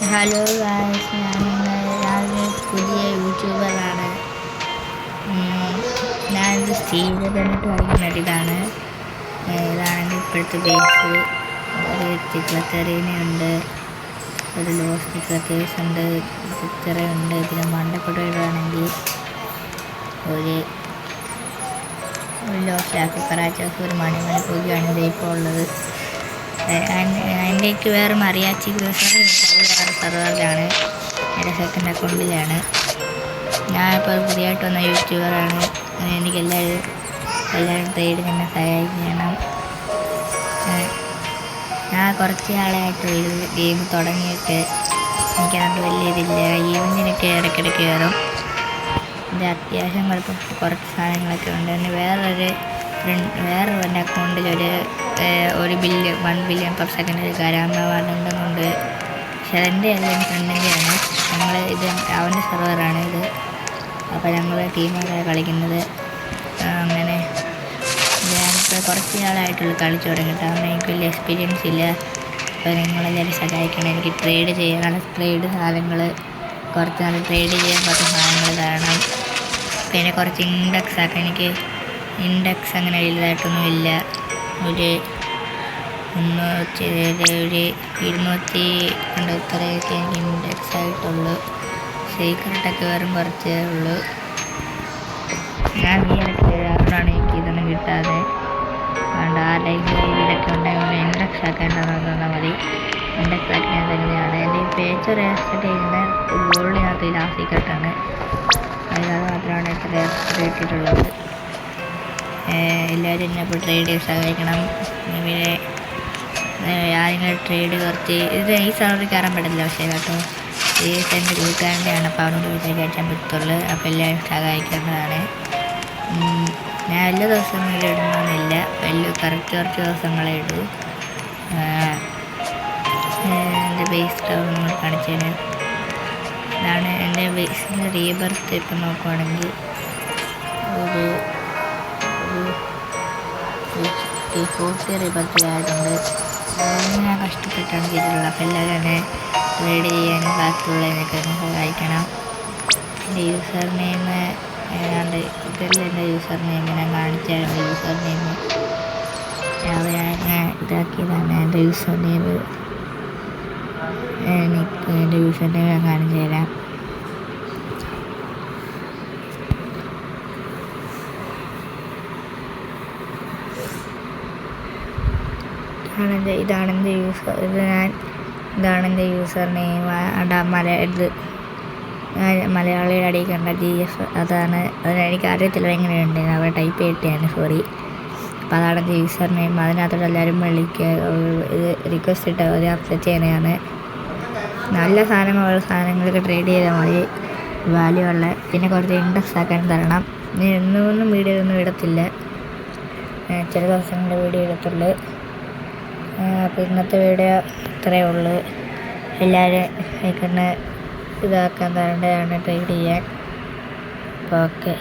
Hello guys, ഞാനൊരു പുതിയ യൂട്യൂബറാണ്. ഞാനിത് സ്റ്റീൽ കണ്ടിട്ട് കളിക്കുന്നത് ഇതാണെങ്കിൽ ഇപ്പോഴത്തെ ബേസ്. ഒരു ചിക്ലത്തെറീനുണ്ട്, ഒരു ലോസ് ചിക്ലത്തേഴ്സ് ഉണ്ട്, ചിത്രയുണ്ട്. പിന്നെ മണ്ടക്കൊടുവാണെങ്കിൽ ഒരു ലോസ് ലാക്കിപ്പറാച്ചോസ്, ഒരു മണിമണിപ്പൊക്കെയാണ് ഇതിപ്പോൾ ഉള്ളത്. അതിൻ്റെക്ക് വേറെ മറിയാച്ചി ഗ്രോസറി ഉണ്ട്, അത് വേറെ സെർവറിലാണ്, എൻ്റെ സെക്കൻഡ് അക്കൗണ്ടിലാണ്. ഞാനിപ്പോൾ പുതിയതായിട്ട് വന്ന യൂട്യൂബറാണ്. എനിക്ക് എല്ലാവരും ട്രേഡിങ് എന്നെ സഹായിക്കണം. ഞാൻ കുറച്ച് നാളായിട്ട് ഗെയിം തുടങ്ങിയിട്ട് എനിക്കത് വലിയ ഇതില്ല. ഈവനിനൊക്കെ ഇടയ്ക്കിടയ്ക്ക് കയറും. ഇത് അത്യാവശ്യം കുറച്ച് സാധനങ്ങളൊക്കെ ഉണ്ട്. പിന്നെ വേറെ എൻ്റെ അക്കൗണ്ടിൽ ഒരു ബില്യൺ 1 ബില്യൺ പെർ സെക്കൻഡിൽ കയറാവുന്നതുണ്ട്. പക്ഷെ അതെൻ്റെ അല്ല, എൻ്റെ ഫ്രണ്ടിൻ്റെയാണ്. ഇത് അവൻ്റെ സെർവറാണ് ഇത്. അപ്പോൾ ഞങ്ങൾ ടീമായിട്ടാണ് കളിക്കുന്നത്. അങ്ങനെ ഞാനിപ്പോൾ കുറച്ച് നാളായിട്ടുള്ളൂ കളിച്ചു തുടങ്ങിയിട്ട്. അതുകൊണ്ട് എനിക്ക് വലിയ എക്സ്പീരിയൻസ് ഇല്ല. അപ്പോൾ നിങ്ങളെല്ലാവരും സഹായിക്കണം. എനിക്ക് ട്രേഡ് സാധനങ്ങൾ കുറച്ച് നാൾ ട്രേഡ് ചെയ്യാൻ കുറച്ച് സാധനങ്ങൾ തരണം. പിന്നെ കുറച്ച് എനിക്ക് ഇൻഡെക്സ് അങ്ങനെ വലുതായിട്ടൊന്നും ഇല്ല. ഒരു 200 ഇത്രയൊക്കെ എനിക്ക് ഇൻഡെക്സ് ആയിട്ടുള്ളൂ. സീക്രട്ടൊക്കെ വെറും കുറച്ചേ ഉള്ളൂ. ഞാൻ ഈ ഇടയ്ക്ക് അതുകൊണ്ടാണ് എനിക്ക് ഇതൊന്നും കിട്ടാതെ. അതുകൊണ്ട് ഇതിലൊക്കെ ഉണ്ടെങ്കിൽ ഇൻഡെക്സ് ആക്കേണ്ടതെന്ന് തന്നാൽ മതി. ഇൻഡെക്സ് ആക്കാൻ തന്നെയാണ് എൻ്റെ പേജ് റെജിസ്റ്റർ ചെയ്യുന്ന ഗോൾഡിനകത്ത് ആ സീക്രട്ടാണ്. അത് മാത്രമാണ് ഇത്ര കിട്ടിയിട്ടുള്ളത്. എല്ലാവരും എന്നെ ഇപ്പോൾ ട്രേഡ് ചെയ്ത് സഹായിക്കണം. പിന്നെ ആരെങ്കിലും ട്രേഡ് കുറച്ച് ഈ സാലറി കയറാൻ പറ്റില്ല. പക്ഷേ കേട്ടോ, ഈ എൻ്റെ വീട്ടുകാരൻ്റെയാണ്. അപ്പോൾ അവനോട് വീട്ടിൽ കയറ്റാൻ പറ്റത്തുള്ളൂ. അപ്പോൾ എല്ലാവരും സഹായിക്കേണ്ടതാണ്. ഞാൻ എല്ലാ ദിവസവും വീഡിയോ ഇടുന്നൊന്നുമില്ല, കുറച്ച് ദിവസങ്ങളെ ഇടൂ. എൻ്റെ ബേസ് ടൗൺ കാണിച്ചതിന് ഇതാണ് എൻ്റെ ബേസിൻ്റെ റീബർത്ത്. ഇപ്പം നോക്കുവാണെങ്കിൽ ഒരു 40 റീബർത്ത് ആയിട്ടുണ്ട്. അതൊന്നും ഞാൻ കഷ്ടപ്പെട്ടാണ് ചെയ്തിട്ടുള്ളത്. അപ്പോൾ എല്ലാവരും എന്നെ ട്രേഡ് ചെയ്യാനും ബാക്കിയുള്ളതിനൊക്കെ ഒന്ന് സഹായിക്കണം. എൻ്റെ യൂസർ നെയിം ഇതെല്ലാം എൻ്റെ യൂസർ നെയിം ഞാൻ കാണിച്ചായിരുന്നു. യൂസർ നെയിം ഞാൻ ഇതാക്കിയതാണ്. എൻ്റെ യൂസർ നെയിം ഞാൻ കാണിച്ചു തരാം. ഇതാണ് എൻ്റെ യൂസർ നെയിം. മലയാളിയുടെ അടിയിൽ കണ്ട GF അതാണ്. അതിനെനിക്ക് അറിയത്തില്ല എങ്ങനെയുണ്ട്, അവിടെ ടൈപ്പ് ചെയ്തിട്ടാണ്, സോറി. അപ്പോൾ അതാണ് എൻ്റെ യൂസർ നെയിം. അതിനകത്തോടെ എല്ലാവരും റിക്വസ്റ്റ് ഇട്ട് ഒരു അപ്സെറ്റ് ചെയ്യാനാണ്. നല്ല സാധനങ്ങളൊക്കെ ട്രേഡ് ചെയ്താൽ മതി, വാല്യൂ ഉള്ള. പിന്നെ കുറച്ച് ഇൻഡെക്സ് ആക്കാൻ തരണം. ഒന്നും വീഡിയോ ഒന്നും ഇടത്തില്ല, ചില ദിവസങ്ങളുടെ വീഡിയോ ഇടത്തുള്ളൂ. അപ്പോൾ ഇന്നത്തെ വീഡിയോ ഇത്രയേ ഉള്ളൂ. എല്ലാവരും ഇതാക്കാൻ തരേണ്ടതാണ് ട്രേഡ് ചെയ്യാൻ. അപ്പോൾ ഓക്കെ.